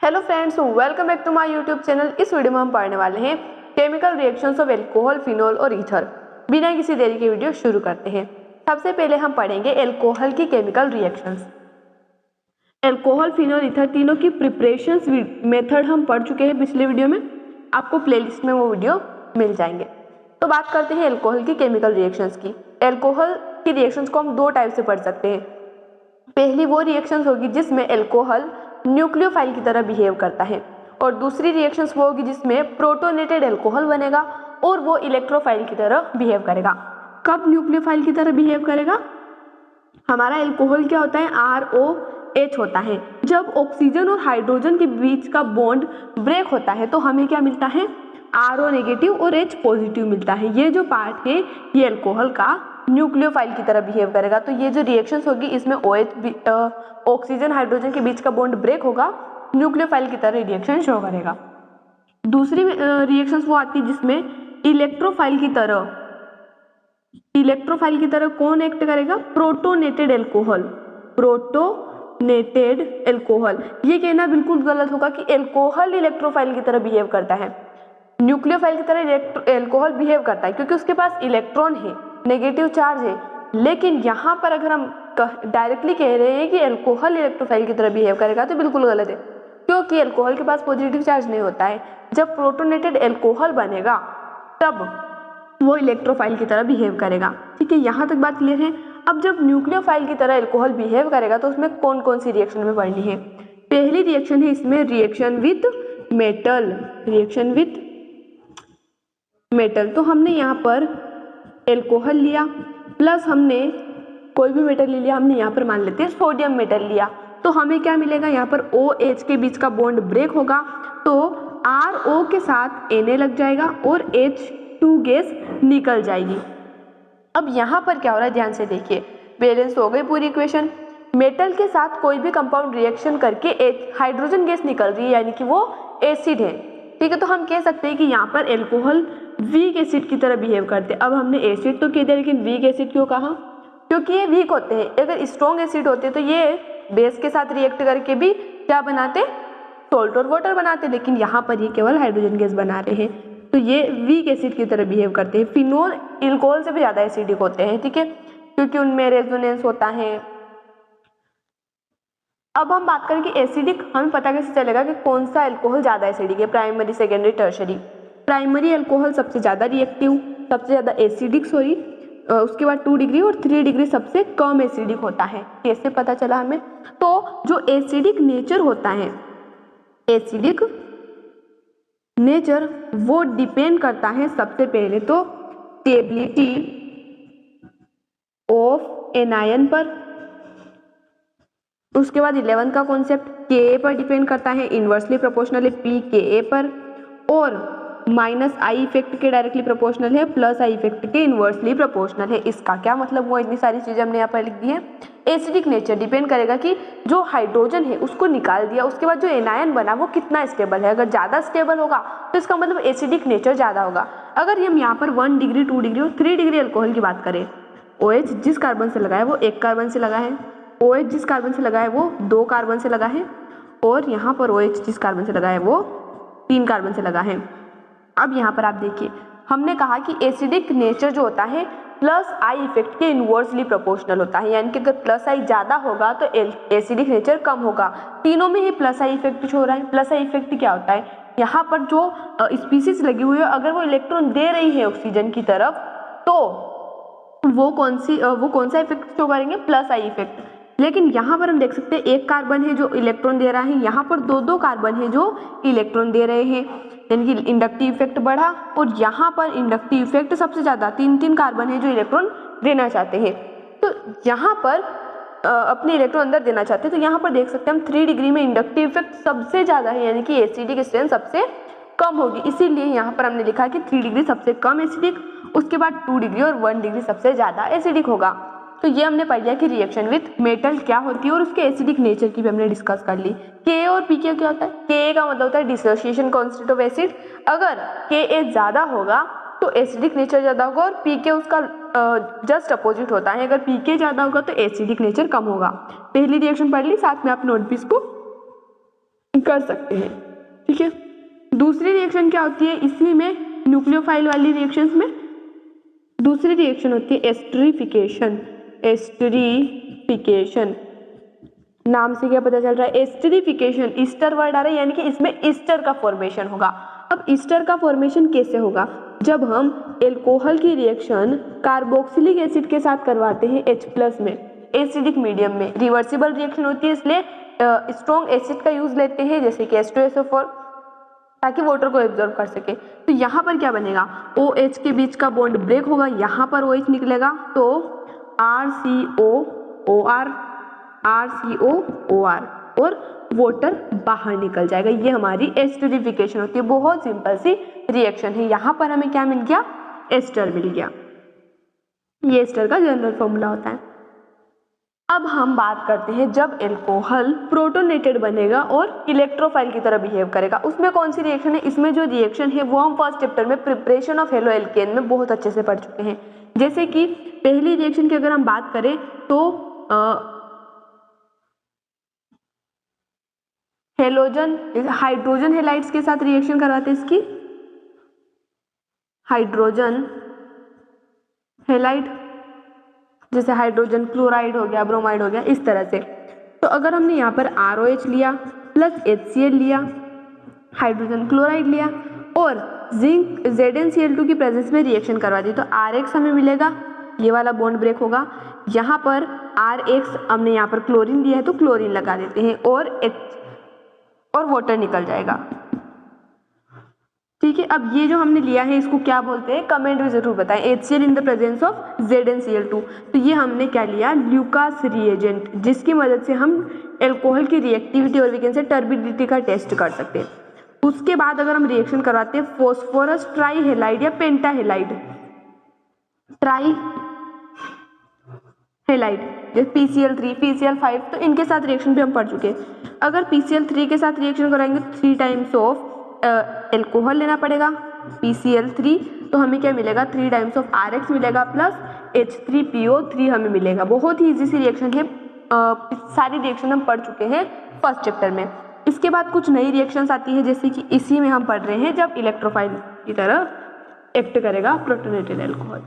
Hello friends, welcome back to my YouTube channel. इस video में हम पढ़ने वाले हैं chemical reactions of alcohol, phenol और ईथर। बिना किसी देरी के वीडियो शुरू करते हैं। सबसे पहले हम पढ़ेंगे एल्कोहल की chemical reactions. Alcohol, phenol, ether तीनों की प्रिपरेशंस मेथड हम पढ़ चुके हैं पिछले वीडियो में। आपको प्लेलिस्ट में वो वीडियो मिल जाएंगे। तो बात करते हैं एल्कोहल की केमिकल रिएक्शंस की। एल्कोहल की रिएक्शंस को हम दो टाइप से पढ़ सकते हैं। पहली वो रिएक्शंस होगी जिसमें एल्कोहल न्यूक्लियोफाइल की तरह बिहेव करता है, और दूसरी रिएक्शंस वो होगी जिसमें प्रोटोनेटेड एल्कोहल बनेगा और वो इलेक्ट्रोफाइल की तरह बिहेव करेगा। कब न्यूक्लियोफाइल की तरह बिहेव करेगा? हमारा एल्कोहल क्या होता है? ROH होता है। जब ऑक्सीजन और हाइड्रोजन के बीच का बॉन्ड ब्रेक होता है तो हमें क्या मिलता है? RO नेगेटिव और H पॉजिटिव मिलता है। ये जो पार्ट है ये एल्कोहल का न्यूक्लियोफाइल की तरह बिहेव करेगा। तो ये जो रिएक्शंस होगी इसमें OH ऑक्सीजन हाइड्रोजन के बीच का बॉन्ड ब्रेक होगा, न्यूक्लियोफाइल की तरह रिएक्शन शो करेगा। दूसरी रिएक्शंस वो आती है जिसमें इलेक्ट्रोफाइल की तरह कौन एक्ट करेगा? Protonated alcohol. प्रोटोनेटेड एल्कोहल, ये कहना बिल्कुल गलत होगा कि एल्कोहल इलेक्ट्रोफाइल की तरह बिहेव करता है। न्यूक्लियोफाइल की तरह एल्कोहल बिहेव करता है क्योंकि उसके पास इलेक्ट्रॉन है, नेगेटिव चार्ज है। लेकिन यहाँ पर अगर हम डायरेक्टली कह रहे हैं कि एल्कोहल इलेक्ट्रोफाइल की तरह बिहेव करेगा तो बिल्कुल गलत है, क्योंकि एल्कोहल के पास पॉजिटिव चार्ज नहीं होता है। जब प्रोटोनेटेड एल्कोहल बनेगा तब वो इलेक्ट्रोफाइल की तरह बिहेव करेगा। ठीक है, यहाँ तक बात क्लियर है। अब जब न्यूक्लियोफाइल की तरह एल्कोहल बिहेव करेगा तो उसमें कौन कौन सी रिएक्शन में पढ़नी है? पहली रिएक्शन है इसमें reaction with metal. Reaction with metal, तो हमने यहाँ पर एल्कोहल लिया प्लस हमने कोई भी मेटल ले लिया, हमने यहाँ पर मान लेते हैं सोडियम मेटल लिया, तो हमें क्या मिलेगा? यहाँ पर OH के बीच का बॉन्ड ब्रेक होगा तो RO के साथ Na लग जाएगा और H2 गैस निकल जाएगी। अब यहाँ पर क्या हो रहा है ध्यान से देखिए, बैलेंस हो गई पूरी इक्वेशन। मेटल के साथ कोई भी कंपाउंड रिएक्शन करके हाइड्रोजन गैस निकल रही है, यानी कि वो एसिड है। ठीक है, तो हम कह सकते हैं कि यहाँ पर एल्कोहल वीक एसिड की तरह बिहेव करते हैं। अब हमने एसिड तो कह दिया, लेकिन वीक एसिड क्यों कहा? क्योंकि ये वीक होते हैं। अगर स्ट्रॉन्ग एसिड होते तो ये बेस के साथ रिएक्ट करके भी क्या बनाते? सॉल्ट और वाटर बनाते, लेकिन यहाँ पर ये केवल हाइड्रोजन गैस बना रहे हैं, तो ये वीक एसिड की तरह बिहेव करते हैं। फिनोल एल्कोहल से भी ज़्यादा एसिडिक होते हैं, ठीक है, क्योंकि उनमें रेजोनेंस होता है। अब हम बात करें कि एसिडिक, हमें पता कैसे चलेगा कि कौन सा एल्कोहल ज़्यादा एसिडिक है? Primary, secondary, tertiary. Primary alcohol सबसे ज़्यादा रिएक्टिव, सबसे ज़्यादा एसिडिक, उसके बाद 2 डिग्री और 3 डिग्री सबसे कम एसिडिक होता है। कैसे पता चला हमें? तो जो एसिडिक नेचर होता है, एसिडिक नेचर वो डिपेंड करता है सबसे पहले तो स्टेबिलिटी ऑफ एनायन पर, उसके बाद 11 का कॉन्सेप्ट Ka पर डिपेंड करता है, इन्वर्सली प्रोपोर्शनल है pKa पर, और -I इफेक्ट के डायरेक्टली प्रोपोर्शनल है, +I इफेक्ट के इन्वर्सली प्रोपोर्शनल है। इसका क्या मतलब हुआ? इतनी सारी चीजें हमने यहाँ पर लिख दी है। एसिडिक नेचर डिपेंड करेगा कि जो हाइड्रोजन है उसको निकाल दिया, उसके बाद जो एनायन बना वो कितना स्टेबल है। अगर ज़्यादा स्टेबल होगा तो इसका मतलब एसिडिक नेचर ज़्यादा होगा। अगर हम यहाँ पर 1 डिग्री, 2 डिग्री और 3 डिग्री एल्कोहल की बात करें, OH जिस कार्बन से लगा है वो 1 कार्बन से लगा है, OH जिस कार्बन से लगा है वो 2 कार्बन से लगा है, और यहाँ पर OH जिस कार्बन से लगा है वो 3 कार्बन से लगा है। अब यहाँ पर आप देखिए, हमने कहा कि एसिडिक नेचर जो होता है +I इफेक्ट के इन्वर्सली प्रोपोर्शनल होता है, यानी कि अगर +I ज़्यादा होगा तो एसिडिक नेचर कम होगा। तीनों में ही +I इफेक्ट शो हो रहा है। +I इफेक्ट क्या होता है? यहाँ पर जो स्पीसीज लगी हुई है अगर वो इलेक्ट्रॉन दे रही है ऑक्सीजन की तरफ तो वो कौन सा इफेक्ट शो करेंगे? +I effect. लेकिन यहाँ पर हम देख सकते हैं 1 कार्बन है जो इलेक्ट्रॉन दे रहा है, यहाँ पर 2 कार्बन है जो इलेक्ट्रॉन दे रहे हैं, यानी कि इंडक्टिव इफेक्ट बढ़ा, और यहाँ पर इंडक्टिव इफेक्ट सबसे ज़्यादा 3 कार्बन है जो इलेक्ट्रॉन देना चाहते हैं। तो यहाँ पर अपने इलेक्ट्रॉन अंदर देना चाहते हैं, तो यहाँ पर देख सकते हैं हम 3 डिग्री में इंडक्टिव इफेक्ट सबसे ज़्यादा है, यानी कि एसिडिक स्ट्रेंथ सबसे कम होगी। इसीलिए यहाँ पर हमने लिखा कि 3 डिग्री सबसे कम एसिडिक, उसके बाद 2 डिग्री और 1 डिग्री सबसे ज़्यादा एसिडिक होगा। तो ये हमने पढ़ लिया कि रिएक्शन विथ मेटल क्या होती है और उसके एसिडिक नेचर की भी हमने डिस्कस कर ली। Ka और Pk क्या होता है? Ka का मतलब होता है डिसोसिएशन कांस्टेंट ऑफ एसिड। अगर Ka ज़्यादा होगा तो एसिडिक नेचर ज़्यादा होगा, और Pk उसका जस्ट अपोजिट होता है। अगर Pk ज़्यादा होगा तो एसिडिक नेचर कम होगा। पहली रिएक्शन पढ़ ली, साथ में आप नोटबुक को कर सकते हैं। ठीक है, दूसरी रिएक्शन क्या होती है इसी में, न्यूक्लियोफाइल वाली रिएक्शंस में दूसरी रिएक्शन होती है एस्टरिफिकेशन। एस्टरिफिकेशन नाम से क्या पता चल रहा है, एस्टरिफिकेशन, ईस्टर वर्ड आ रहा है, यानी कि इसमें ईस्टर का फॉर्मेशन होगा। अब ईस्टर का फॉर्मेशन कैसे होगा, जब हम एल्कोहल की रिएक्शन कार्बोक्सिलिक एसिड के साथ करवाते हैं H+ में, एसिडिक मीडियम में। रिवर्सिबल रिएक्शन होती है, इसलिए स्ट्रॉन्ग एसिड का यूज लेते हैं जैसे कि H2SO4, ताकि वाटर को एब्जॉर्ब कर सके। तो यहाँ पर क्या बनेगा, OH के बीच का बॉन्ड ब्रेक होगा, यहाँ पर OH निकलेगा तो RCOOR RCOOR और वाटर बाहर निकल जाएगा। ये हमारी एस्टरिफिकेशन होती है, बहुत सिंपल सी रिएक्शन है। यहाँ पर हमें क्या मिल गया, एस्टर मिल गया। ये एस्टर का जनरल फॉर्मूला होता है। अब हम बात करते हैं जब एल्कोहल प्रोटोनेटेड बनेगा और इलेक्ट्रोफाइल की तरह बिहेव करेगा, उसमें कौन सी रिएक्शन है। इसमें जो रिएक्शन है वो हम फर्स्ट चैप्टर में प्रिपरेशन ऑफ हेलो एल्केन में बहुत अच्छे से पढ़ चुके हैं। जैसे कि पहली रिएक्शन की अगर हम बात करें तो हेलोजन हाइड्रोजन हेलाइड्स के साथ रिएक्शन करवाते हैं इसकी, हाइड्रोजन हेलाइड, जैसे हाइड्रोजन क्लोराइड हो गया, ब्रोमाइड हो गया, इस तरह से। तो अगर हमने यहाँ पर ROH लिया प्लस HCl लिया, हाइड्रोजन क्लोराइड लिया और जिंक ZnCl2 की प्रेजेंस में रिएक्शन करवा दी, तो RX हमें मिलेगा, ये वाला बॉन्ड ब्रेक होगा। यहाँ पर RX हमने यहाँ पर क्लोरीन लिया है तो क्लोरीन लगा देते हैं और वाटर निकल जाएगा। ठीक है, अब ये जो हमने लिया है इसको क्या बोलते हैं, कमेंट में जरूर बताएं। HCl in the presence of ZnCl2, तो ये हमने क्या लिया, ल्यूकास रिएजेंट, जिसकी मदद से हम एल्कोहल की रिएक्टिविटी और वीकेंड से टर्बिडिटी का टेस्ट कर सकते हैं। उसके बाद अगर हम रिएक्शन करवाते हैं फॉस्फोरस ट्राईहेलाइड या पेंटाहेलाइड, ट्राईहेलाइड जैसे PCl3 PCl5, तो इनके साथ रिएक्शन भी हम पढ़ चुके हैं। अगर PCl3 के साथ रिएक्शन कराएंगे 3 टाइम्स ऑफ एल्कोहल लेना पड़ेगा PCl3, तो हमें क्या मिलेगा, 3 टाइम्स ऑफ RX मिलेगा प्लस H3PO3 हमें मिलेगा। बहुत ही इजी सी रिएक्शन है, सारी रिएक्शन हम पढ़ चुके हैं फर्स्ट चैप्टर में। इसके बाद कुछ नई रिएक्शंस आती है, जैसे कि इसी में हम पढ़ रहे हैं जब इलेक्ट्रोफाइल की तरह एक्ट करेगा प्रोटोनेटेड एल्कोहल।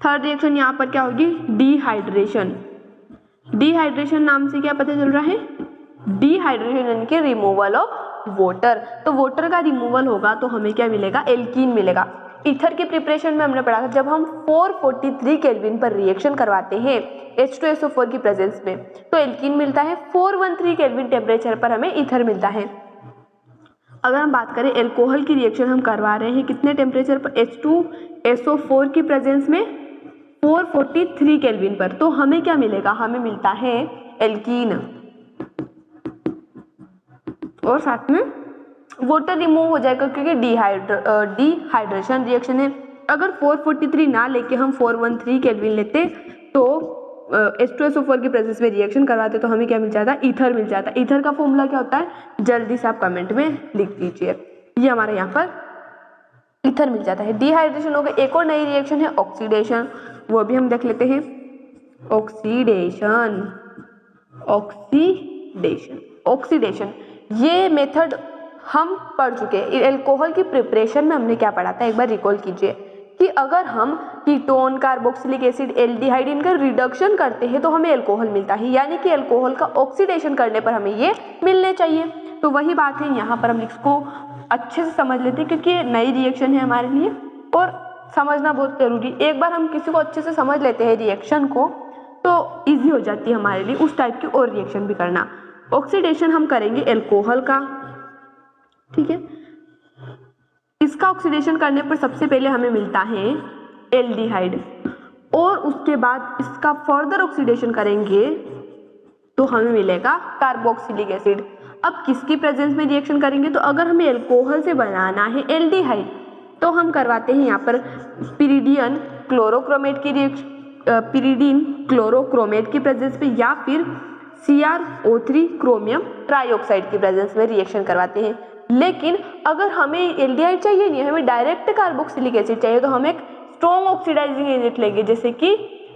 थर्ड रिएक्शन यहाँ पर क्या होगी, डिहाइड्रेशन। डिहाइड्रेशन नाम से क्या पता चल रहा है, डिहाइड्रेशन यानी कि रिमूवल ऑफ वाटर। तो वाटर का रिमूवल होगा तो हमें क्या मिलेगा, एल्कीन मिलेगा। ईथर की प्रिपरेशन में हमने पढ़ा था, जब हम 443 केल्विन पर रिएक्शन करवाते हैं H2SO4 की प्रेजेंस में तो एल्कीन मिलता है, 413 केल्विन टेम्परेचर पर हमें ईथर मिलता है। अगर हम बात करें एल्कोहल की रिएक्शन हम करवा रहे हैं कितने टेम्परेचर पर, H2SO4 की प्रेजेंस में 443 केल्विन पर, तो हमें क्या मिलेगा, हमें मिलता है एल्कीन और साथ में वाटर रिमूव हो जाएगा क्योंकि डिहाइड्रेशन रिएक्शन है। अगर 443 ना लेके हम 413 केल्विन लेते तो H2SO4 की प्रेजेंस में रिएक्शन करवाते तो हमें क्या मिल जाता, ईथर मिल जाता। ईथर का फॉर्मूला क्या होता है, जल्दी से आप कमेंट में लिख दीजिए। ये हमारे यहाँ पर ईथर मिल जाता है। डिहाइड्रेशन हो गया। एक और नई रिएक्शन है ऑक्सीडेशन, वो भी हम देख लेते हैं। ऑक्सीडेशन ये मेथड हम पढ़ चुके हैं। एल्कोहल की प्रिपरेशन में हमने क्या पढ़ा था, एक बार रिकॉल कीजिए कि अगर हम कीटोन, कार्बोक्सिलिक एसिड, एल्डिहाइड इनका रिडक्शन करते हैं तो हमें अल्कोहल मिलता है, यानी कि अल्कोहल का ऑक्सीडेशन करने पर हमें ये मिलने चाहिए। तो वही बात है, यहाँ पर हम इसको अच्छे से समझ लेते हैं क्योंकि ये नई रिएक्शन है हमारे लिए और समझना बहुत जरूरी। एक बार हम किसी को अच्छे से समझ लेते हैं रिएक्शन को तो ईजी हो जाती है हमारे लिए उस टाइप की और रिएक्शन भी करना। ऑक्सीडेशन हम करेंगे एल्कोहल का, ठीक है। इसका ऑक्सीडेशन करने पर सबसे पहले हमें मिलता है एल्डिहाइड और उसके बाद इसका फर्दर ऑक्सीडेशन करेंगे तो हमें मिलेगा कार्बोक्सिलिक एसिड। अब किसकी प्रेजेंस में रिएक्शन करेंगे, तो अगर हमें एल्कोहल से बनाना है एल्डिहाइड तो हम करवाते हैं यहाँ पर पिरिडिन क्लोरोक्रोमेट की प्रेजेंस पे या फिर CrO3 क्रोमियम ट्राईऑक्साइड की प्रेजेंस में रिएक्शन करवाते हैं। लेकिन अगर हमें एल्डिहाइड चाहिए नहीं, हमें डायरेक्ट कार्बोक्सिलिक एसिड चाहिए, तो हम एक स्ट्रॉन्ग ऑक्सीडाइजिंग एजेंट लेंगे जैसे कि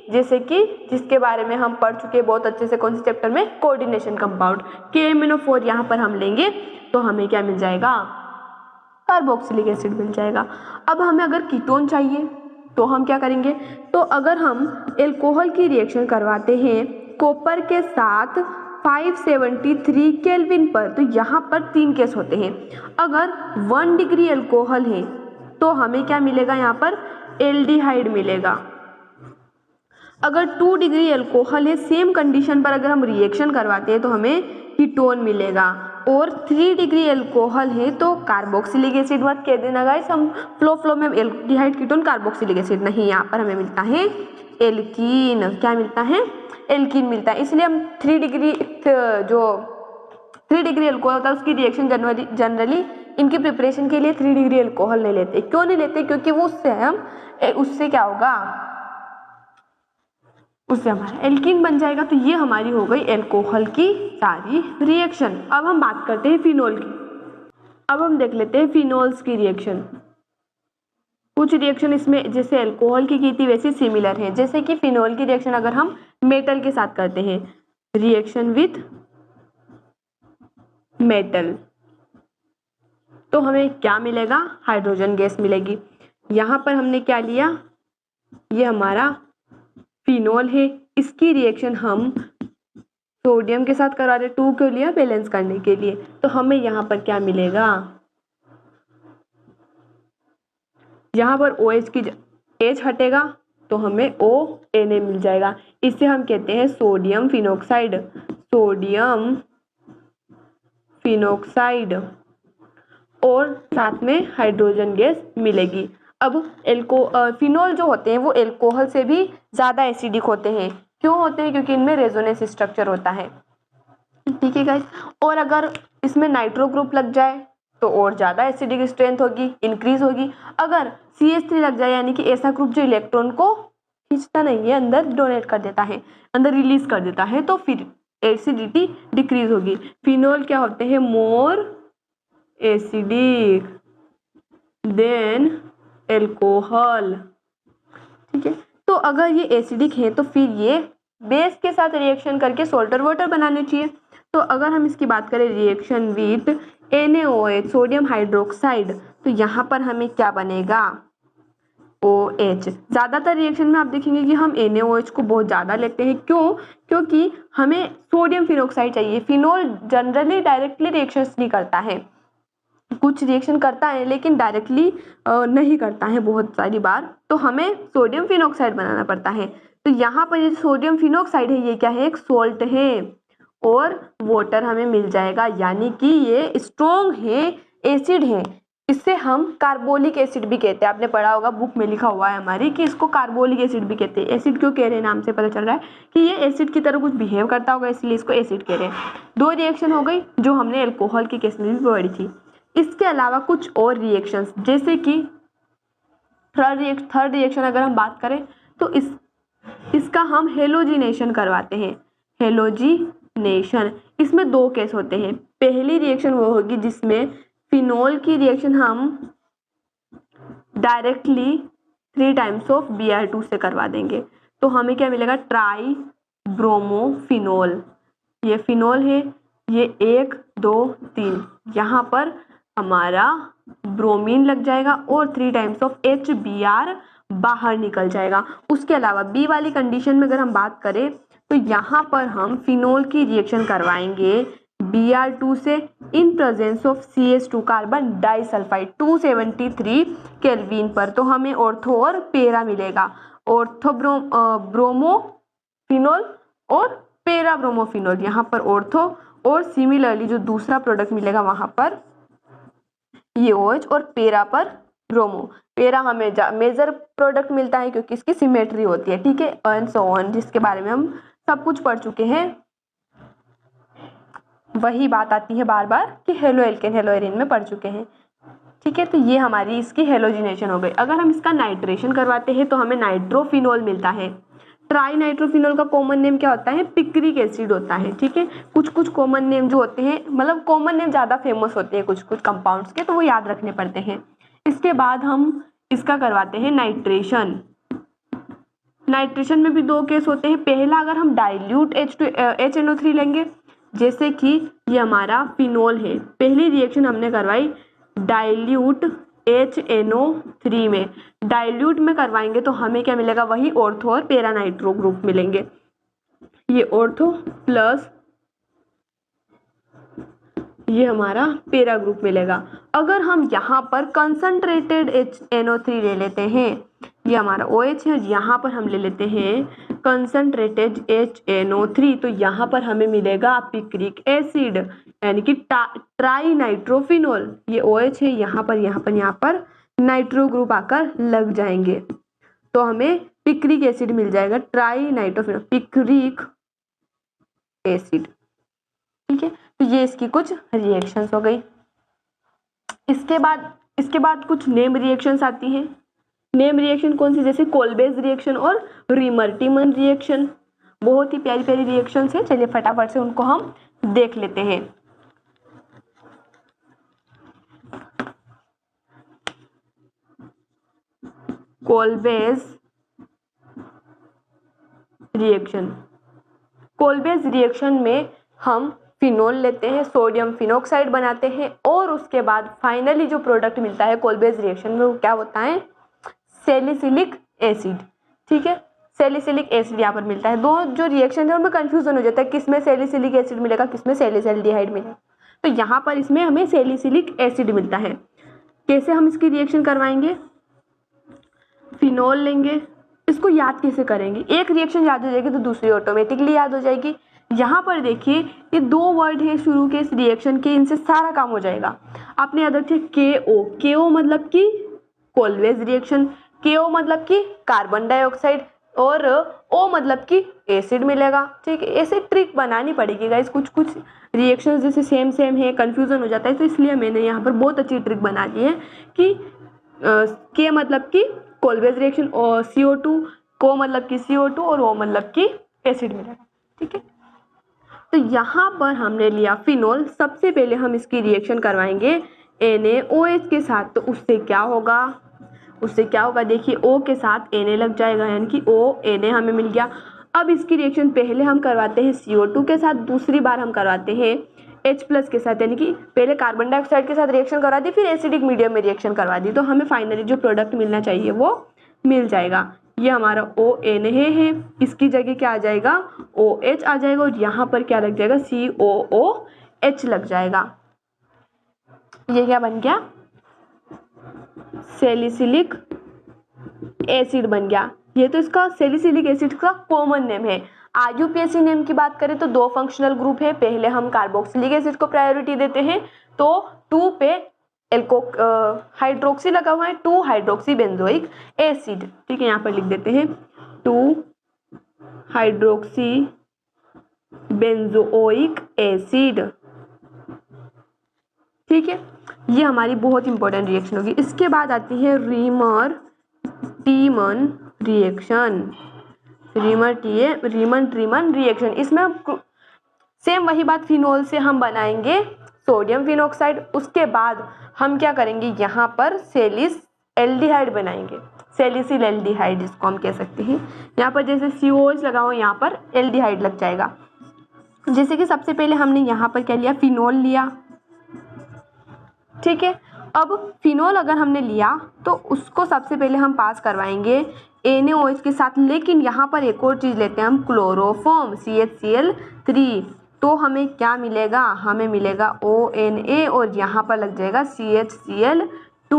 जैसे कि जिसके बारे में हम पढ़ चुके हैं बहुत अच्छे से, कौन से चैप्टर में, कोऑर्डिनेशन कंपाउंड। KMnO4 यहाँ पर हम लेंगे तो हमें क्या मिल जाएगा, कार्बोक्सिलिक एसिड मिल जाएगा। अब हमें अगर कीटोन चाहिए तो हम क्या करेंगे, तो अगर हम एल्कोहल की रिएक्शन करवाते हैं कॉपर के साथ 573 केल्विन पर, तो यहाँ पर 3 केस होते हैं। अगर 1 डिग्री एल्कोहल है तो हमें क्या मिलेगा, यहाँ पर एल्डिहाइड मिलेगा। अगर 2 डिग्री एल्कोहल है, सेम कंडीशन पर अगर हम रिएक्शन करवाते हैं तो हमें कीटोन मिलेगा। और 3 डिग्री एल्कोहल है तो कार्बोक्सिलिक एसिड मत कह देना गाइस, हम फ्लो में एल्डिहाइड कीटोन कार्बोक्सिलिक एसिड नहीं, यहाँ पर हमें मिलता है एल्कीन। क्या मिलता है, एल्कीन मिलता है। इसलिए हम 3 डिग्री एल्कोहल होता है उसकी रिएक्शन जनरली इनकी प्रिपरेशन के लिए 3 डिग्री एल्कोहल नहीं लेते। क्यों नहीं लेते, क्योंकि वो उससे क्या होगा, उससे हमारा एल्कीन बन जाएगा। तो ये हमारी हो गई एल्कोहल की सारी रिएक्शन। अब हम बात करते हैं फिनोल की। अब हम देख लेते हैं फिनोल्स की रिएक्शन। कुछ रिएक्शन इसमें जैसे एल्कोहल की थी वैसे सिमिलर है। जैसे कि फिनोल की रिएक्शन अगर हम मेटल के साथ करते हैं, रिएक्शन विथ मेटल, तो हमें क्या मिलेगा, हाइड्रोजन गैस मिलेगी। यहाँ पर हमने क्या लिया, ये हमारा फिनोल है, इसकी रिएक्शन हम सोडियम के साथ करा रहे, 2 क्यों लिया, बैलेंस करने के लिए। तो हमें यहाँ पर क्या मिलेगा, यहाँ पर OH की H हटेगा तो हमें ONA मिल जाएगा। इससे हम कहते हैं सोडियम फिनोक्साइड, सोडियम फिनोक्साइड, और साथ में हाइड्रोजन गैस मिलेगी। अब फिनोल जो होते हैं वो एल्कोहल से भी ज़्यादा एसिडिक होते हैं। क्यों होते हैं, क्योंकि इनमें रेजोनेंस स्ट्रक्चर होता है। ठीक है गाइस, और अगर इसमें नाइट्रो ग्रुप लग जाए तो और ज़्यादा एसिडिक स्ट्रेंथ होगी, इंक्रीज होगी। अगर CH3 लग जाए, यानी कि ऐसा ग्रुप जो इलेक्ट्रॉन को खींचता नहीं है, अंदर डोनेट कर देता है, अंदर रिलीज कर देता है, तो फिर एसिडिटी डिक्रीज होगी। फिनोल क्या होते हैं, मोर एसिडिक देन एल्कोहल। ठीक है, तो अगर ये एसिडिक है तो फिर ये बेस के साथ रिएक्शन करके सॉल्टर वाटर बनाने चाहिए। तो अगर हम इसकी बात करें reaction with NaOH, sodium hydroxide, तो यहाँ पर हमें क्या बनेगा, OH। ज़्यादातर रिएक्शन में आप देखेंगे कि हम NaOH को बहुत ज़्यादा लेते हैं। क्यों, क्योंकि हमें सोडियम फिनोक्साइड चाहिए। फिनोल जनरली डायरेक्टली रिएक्शंस नहीं करता है, कुछ रिएक्शन करता है लेकिन डायरेक्टली नहीं करता है बहुत सारी बार, तो हमें सोडियम फिनोक्साइड बनाना पड़ता है। तो यहाँ पर ये सोडियम फिनोक्साइड है, ये क्या है, एक सोल्ट है, और वाटर हमें मिल जाएगा, यानी कि ये स्ट्रॉन्ग है, एसिड है। इससे हम कार्बोलिक एसिड भी कहते हैं, आपने पढ़ा होगा, बुक में लिखा हुआ है हमारी कि इसको कार्बोलिक एसिड भी कहते हैं। एसिड क्यों कह रहे हैं, नाम से पता चल रहा है कि ये एसिड की तरह कुछ बिहेव करता होगा, इसलिए इसको एसिड कह रहे हैं। 2 रिएक्शन हो गई जो हमने एल्कोहल के केस में भी पढ़ी थी। इसके अलावा कुछ और रिएक्शंस, जैसे कि थर्ड रिएक्शन अगर हम बात करें तो इसका हम हेलोजिनेशन करवाते हैं। हेलोजिनेशन, इसमें 2 केस होते हैं। पहली रिएक्शन वो होगी जिसमें फिनोल की रिएक्शन हम डायरेक्टली 3 टाइम्स ऑफ Br2 से करवा देंगे, तो हमें क्या मिलेगा, ट्राई ब्रोमोफिनोल। ये फिनोल है, ये 1 2 3, यहाँ पर हमारा ब्रोमीन लग जाएगा और 3 टाइम्स ऑफ HBr बाहर निकल जाएगा। उसके अलावा बी वाली कंडीशन में अगर हम बात करें तो यहाँ पर हम फिनोल की रिएक्शन करवाएंगे Br2 से in presence of CH2 carbon disulphide 273 kelvin पर, तो हमें ऑर्थो और पेरा मिलेगा। ऑर्थो ब्रोमोफिनोल और पेरा ब्रोमोफिनोल, यहाँ पर ऑर्थो, और सिमिलरली जो दूसरा प्रोडक्ट मिलेगा वहाँ पर ये OH और पेरा पर ब्रोमो। पेरा हमें मेजर प्रोडक्ट मिलता है क्योंकि इसकी सिमेट्री होती है। ठीक है, एंड सो ऑन, जिसके बारे में हम सब कुछ पढ़ चुके हैं। वही बात आती है बार बार कि हेलो एल्केन हेलो एरिन में पढ़ चुके हैं। ठीक है, तो ये हमारी इसकी हेलोजिनेशन हो गई। अगर हम इसका नाइट्रेशन करवाते हैं तो हमें नाइट्रोफिनोल मिलता है। ट्राई नाइट्रोफिनोल का कॉमन नेम क्या होता है, पिक्रिक एसिड होता है। ठीक है, कुछ कुछ कॉमन नेम जो होते हैं, मतलब कॉमन नेम ज़्यादा फेमस होते हैं कुछ कुछ कंपाउंड्स के, तो वो याद रखने पड़ते हैं। इसके बाद हम इसका करवाते हैं नाइट्रेशन। नाइट्रेशन में भी 2 केस होते हैं। पहला, अगर हम डाइल्यूट HNO3 लेंगे, जैसे कि ये हमारा फिनोल है, पहली रिएक्शन हमने करवाई डाइल्यूट HNO3 में, डाइल्यूट में करवाएंगे तो हमें क्या मिलेगा, वही ऑर्थो और पैरा नाइट्रो ग्रुप मिलेंगे। ये ऑर्थो प्लस ये हमारा पैरा ग्रुप मिलेगा। अगर हम यहाँ पर कंसंट्रेटेड HNO3 ले लेते हैं, ये हमारा OH है, यहाँ पर हम ले लेते हैं कंसंट्रेटेड HNO3, तो यहाँ पर हमें मिलेगा पिक्रिक एसिड, यानी कि ट्राई नाइट्रोफिनोल। ये OH है, यहाँ पर नाइट्रो ग्रुप आकर लग जाएंगे तो हमें पिक्रिक एसिड मिल जाएगा, ट्राई नाइट्रोफिनोल, पिक्रिक एसिड। ठीक है, तो ये इसकी कुछ रिएक्शंस हो गई। इसके बाद कुछ नेम रिएक्शंस आती हैं। नेम रिएक्शन कौन सी, जैसे कोलबेज रिएक्शन और रिमर्टिमन रिएक्शन, बहुत ही प्यारी प्यारी रिएक्शंस है। चलिए फटाफट से उनको हम देख लेते हैं। कोलबेज रिएक्शन, कोलबेज रिएक्शन में हम फिनोल लेते हैं, सोडियम फिनोक्साइड बनाते हैं और उसके बाद फाइनली जो प्रोडक्ट मिलता है कोलबेज रिएक्शन में वो क्या होता है, सैलिसिलिक एसिड। ठीक है, सैलिसिलिक एसिड यहाँ पर मिलता है। दो जो रिएक्शन है उनमें कंफ्यूजन हो जाता है, किसमें सैलिसिलिक एसिड मिलेगा, किसमें सैलिसैल्डिहाइड मिलेगा। तो यहाँ पर इसमें हमें सैलिसिलिक एसिड मिलता है। कैसे हम इसकी रिएक्शन करवाएंगे, फिनोल लेंगे, इसको याद कैसे करेंगे, एक रिएक्शन याद हो जाएगी तो दूसरी ऑटोमेटिकली याद हो जाएगी। यहाँ पर देखिए ये 2 वर्ड है शुरू के इस रिएक्शन के, इनसे सारा काम हो जाएगा। आपने याद रखिए KO मतलब कि कोलबेज रिएक्शन, KO मतलब कि कार्बन डाइऑक्साइड और O मतलब कि एसिड मिलेगा। ठीक है, ऐसे ट्रिक बनानी पड़ेगी गाइस, कुछ रिएक्शंस जैसे सेम है कंफ्यूजन हो जाता है, तो इसलिए मैंने यहाँ पर बहुत अच्छी ट्रिक बना दी है कि K मतलब कि कोलबेज रिएक्शन और CO2, को मतलब कि CO2 और O मतलब कि एसिड मिलेगा। ठीक है, तो यहाँ पर हमने लिया फिनोल, सबसे पहले हम इसकी रिएक्शन करवाएंगे NaOH के साथ। तो उससे क्या होगा, देखिए O के साथ Na लग जाएगा, यानी कि ONa हमें मिल गया। अब इसकी रिएक्शन पहले हम करवाते हैं CO2 के साथ, दूसरी बार हम करवाते हैं H+ के साथ, यानी कि पहले कार्बन डाइऑक्साइड के साथ रिएक्शन करवा दी, फिर एसिडिक मीडियम में रिएक्शन करवा दी, तो हमें फाइनली जो प्रोडक्ट मिलना चाहिए वो मिल जाएगा। ये हमारा ONA है, इसकी जगह क्या आ जाएगा, OH आ जाएगा और यहाँ पर क्या लग जाएगा, COOH लग जाएगा। ये क्या बन गया, सैलिसिलिक एसिड बन गया। ये तो इसका सैलिसिलिक एसिड का कॉमन नेम है। IUPAC नेम की बात करें तो 2 फंक्शनल ग्रुप है, पहले हम कार्बोक्सिलिक एसिड को प्रायोरिटी देते हैं, तो 2 पे हाइड्रोक्सी लगा हुआ है, 2 हाइड्रोक्सी बेंजोइक एसिड। ठीक है, यहाँ पर लिख देते हैं 2 हाइड्रोक्सी बेंजोइक एसिड। ठीक है, ये हमारी बहुत इंपॉर्टेंट रिएक्शन होगी। इसके बाद आती है रिमर्टिमन रिएक्शन, रिमर्टिमन रिएक्शन। इसमें सेम वही बात, फिनोल से हम बनाएंगे सोडियम फिनोक्साइड, उसके बाद हम क्या करेंगे, यहाँ पर सैलिसैल्डिहाइड बनाएंगे, सैलिसिल एल्डिहाइड जिसको हम कह सकते हैं। यहाँ पर जैसे COH लगा हो, यहाँ पर एल्डिहाइड लग जाएगा। जैसे कि सबसे पहले हमने यहाँ पर क्या लिया, फिनोल लिया। ठीक है, अब फिनोल अगर हमने लिया तो उसको सबसे पहले हम पास करवाएंगे NaOH के साथ, लेकिन यहाँ पर एक और चीज़ लेते हैं हम, क्लोरोफॉर्म CHCl3। तो हमें क्या मिलेगा, हमें मिलेगा ONA और यहाँ पर लग जाएगा CHCl2।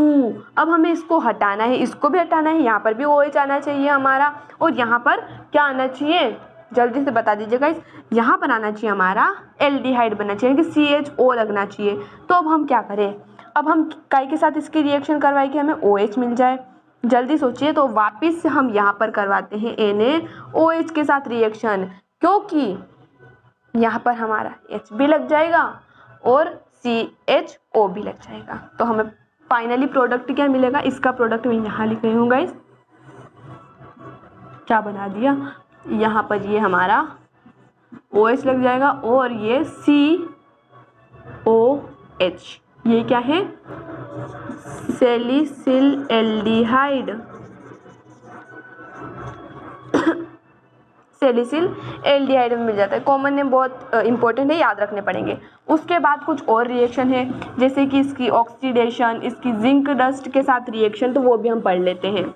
अब हमें इसको हटाना है, इसको भी हटाना है, यहाँ पर भी OH आना चाहिए हमारा, और यहाँ पर क्या आना चाहिए, जल्दी से बता दीजिएगा। यहाँ पर आना चाहिए हमारा एल्डिहाइड बनना चाहिए, कि CHO लगना चाहिए। तो अब हम क्या करें, अब हम काय के साथ इसकी रिएक्शन करवाए कि हमें OH मिल जाए, जल्दी सोचिए। तो वापस से हम यहाँ पर करवाते हैं NaOH के साथ रिएक्शन, क्योंकि यहाँ पर हमारा H भी लग जाएगा और CHO भी लग जाएगा। तो हमें फाइनली प्रोडक्ट क्या मिलेगा, इसका प्रोडक्ट मैं यहाँ लिख रही हूँ गाइस, क्या बना दिया, यहाँ पर ये हमारा OH लग जाएगा और ये COH, ये क्या है, सैलिसिल एल्डिहाइड। सेलिसिल एल्डिहाइड में मिल जाता है। कॉमन नेम बहुत इंपॉर्टेंट है, याद रखने पड़ेंगे। उसके बाद कुछ और रिएक्शन है, जैसे कि इसकी ऑक्सीडेशन, इसकी जिंक डस्ट के साथ रिएक्शन, तो वो भी हम पढ़ लेते हैं।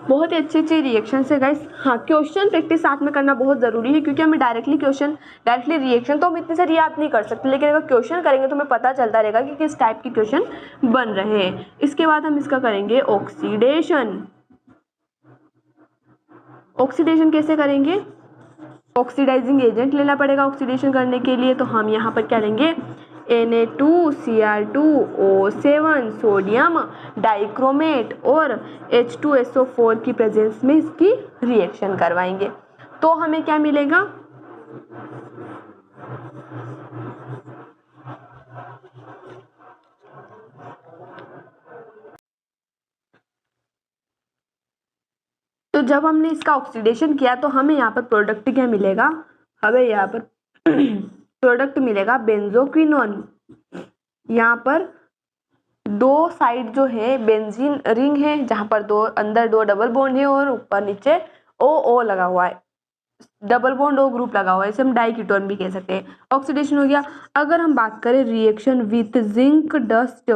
बहुत ही अच्छे रिएक्शन है गाइस। हाँ, क्वेश्चन प्रैक्टिस साथ में करना बहुत ज़रूरी है, क्योंकि हमें डायरेक्टली रिएक्शन तो हम इतने सारे याद नहीं कर सकते, लेकिन अगर क्वेश्चन करेंगे तो हमें पता चलता रहेगा कि किस टाइप के क्वेश्चन बन रहे हैं। इसके बाद हम इसका करेंगे ऑक्सीडेशन। ऑक्सीडेशन कैसे करेंगे? ऑक्सीडाइजिंग एजेंट लेना पड़ेगा ऑक्सीडेशन करने के लिए, तो हम यहाँ पर क्या लेंगे? Na2Cr2O7 सोडियम डाइक्रोमेट और H2SO4 की प्रेजेंस में इसकी रिएक्शन करवाएंगे, तो हमें क्या मिलेगा? तो जब हमने इसका ऑक्सीडेशन किया तो हमें यहाँ पर प्रोडक्ट क्या मिलेगा? हमें यहाँ पर प्रोडक्ट मिलेगा बेंजोक्विनोन। यहाँ पर दो साइड जो है बेंजीन रिंग है, जहाँ पर अंदर दो डबल बॉन्ड है और ऊपर नीचे O लगा हुआ है, डबल बॉन्ड O ग्रुप लगा हुआ है, इसे हम डाइकीटोन भी कह सकते हैं। ऑक्सीडेशन हो गया। अगर हम बात करें रिएक्शन विथ जिंक डस्ट,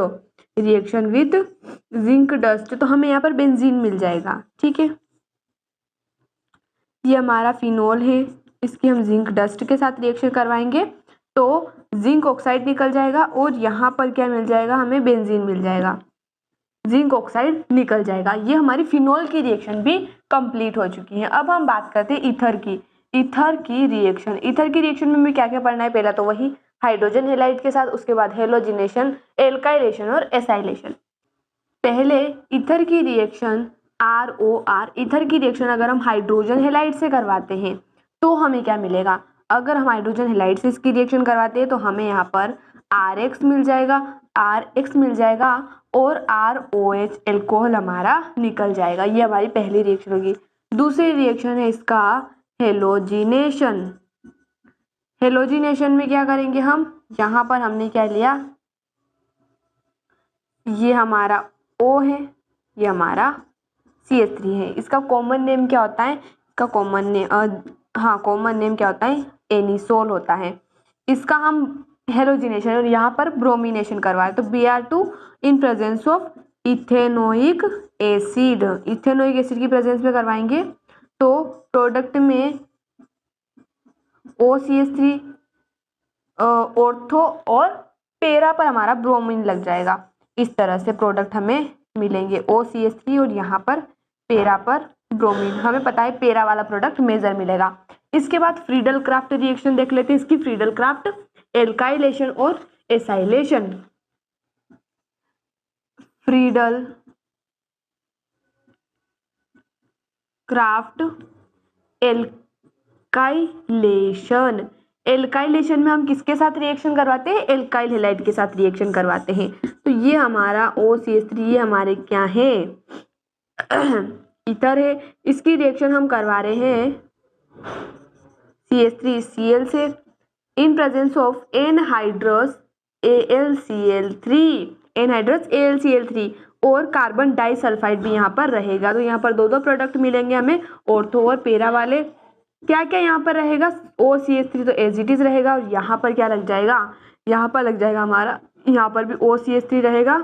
तो हमें यहाँ पर बेंजीन मिल जाएगा। ठीक है, ये हमारा फिनोल है, इसकी हम जिंक डस्ट के साथ रिएक्शन करवाएंगे तो जिंक ऑक्साइड निकल जाएगा और यहाँ पर क्या मिल जाएगा? हमें बेंजीन मिल जाएगा, जिंक ऑक्साइड निकल जाएगा। ये हमारी फिनोल की रिएक्शन भी कंप्लीट हो चुकी है। अब हम बात करते हैं ईथर की रिएक्शन। ईथर की रिएक्शन में हमें क्या क्या पढ़ना है? पहला तो वही हाइड्रोजन हेलाइड के साथ, उसके बाद हेलोजिनेशन, एल्काइलेशन और एसाइलेशन। पहले ईथर की रिएक्शन ROR, ईथर की रिएक्शन अगर हम हाइड्रोजन हेलाइड से करवाते हैं तो हमें क्या मिलेगा? अगर हम हाइड्रोजन हेलाइड से इसकी रिएक्शन करवाते हैं तो हमें यहाँ पर RX मिल जाएगा और ROH एल्कोहल हमारा निकल जाएगा। ये हमारी पहली रिएक्शन होगी। दूसरी रिएक्शन है इसका हेलोजिनेशन। हेलोजिनेशन में क्या करेंगे हम? यहाँ पर हमने क्या लिया? ये हमारा O है, ये हमारा CH3 है। इसका कॉमन नेम क्या होता है? इसका कॉमन नेम क्या होता है? एनिसोल होता है। इसका हम हेलोजिनेशन और यहाँ पर ब्रोमिनेशन करवाएं तो Br2 in presence of ethanoic acid, की प्रेजेंस में करवाएंगे तो प्रोडक्ट में OCH3 ऑर्थो और पेरा पर हमारा ब्रोमीन लग जाएगा। इस तरह से प्रोडक्ट हमें मिलेंगे, OCH3 और यहाँ पर पेरा पर ब्रोमीन। हमें पता है पेरा वाला प्रोडक्ट मेजर मिलेगा। इसके बाद फ्रीडल क्राफ्ट रिएक्शन देख लेते हैं। इसकी फ्रीडल क्राफ्ट, एल्काइलेशन और एसाइलेशन। फ्रीडल क्राफ्ट एल्काइलेशन में हम किसके साथ रिएक्शन करवाते हैं? एल्काइल हेलाइड के साथ रिएक्शन करवाते हैं। तो ये हमारा OCH3, ये हमारे क्या है? ईथर है। इसकी रिएक्शन हम करवा रहे हैं CH3Cl से in presence of anhydrous AlCl3 और कार्बन डाइसल्फाइड भी यहाँ पर रहेगा। तो यहाँ पर दो प्रोडक्ट मिलेंगे हमें, ऑर्थो और पेरा वाले। क्या क्या यहाँ पर रहेगा? OCH3 तो एज इट इज रहेगा और यहाँ पर क्या लग जाएगा? यहाँ पर लग जाएगा हमारा, यहाँ पर भी OCH3 रहेगा,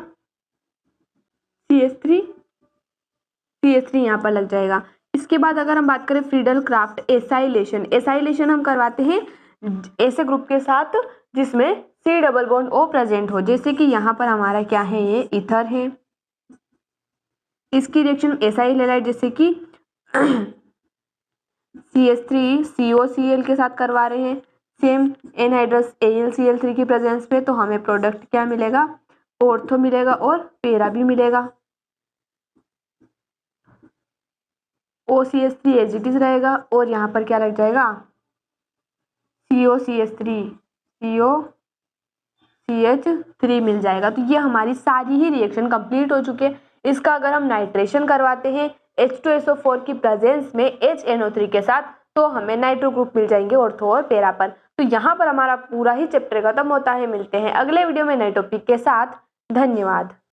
CH3 यहाँ पर लग जाएगा। इसके बाद अगर हम बात करें फ्रीडल क्राफ्ट एसाइलेशन हम करवाते हैं ऐसे ग्रुप के साथ जिसमें C double bond O present हो, जैसे कि यहाँ पर हमारा क्या है? ये ईथर है। इसकी रिएक्शन एसाइल हेलाइड जैसे कि CH3COCl के साथ करवा रहे हैं, सेम एनहाइड्रस AlCl3 की प्रेजेंस में, तो हमें प्रोडक्ट क्या मिलेगा? ऑर्थो मिलेगा और पेरा भी मिलेगा। OCH3 एज इट इज रहेगा और यहाँ पर क्या लग जाएगा? COCH3 मिल जाएगा। तो ये हमारी सारी ही रिएक्शन कंप्लीट हो चुके हैं। इसका अगर हम नाइट्रेशन करवाते हैं H2SO4 की प्रेजेंस में HNO3 के साथ तो हमें नाइट्रो ग्रुप मिल जाएंगे ऑर्थो और पेरा पर। तो यहाँ पर हमारा पूरा ही चैप्टर खत्म होता है। मिलते हैं अगले वीडियो में नए टॉपिक के साथ। धन्यवाद।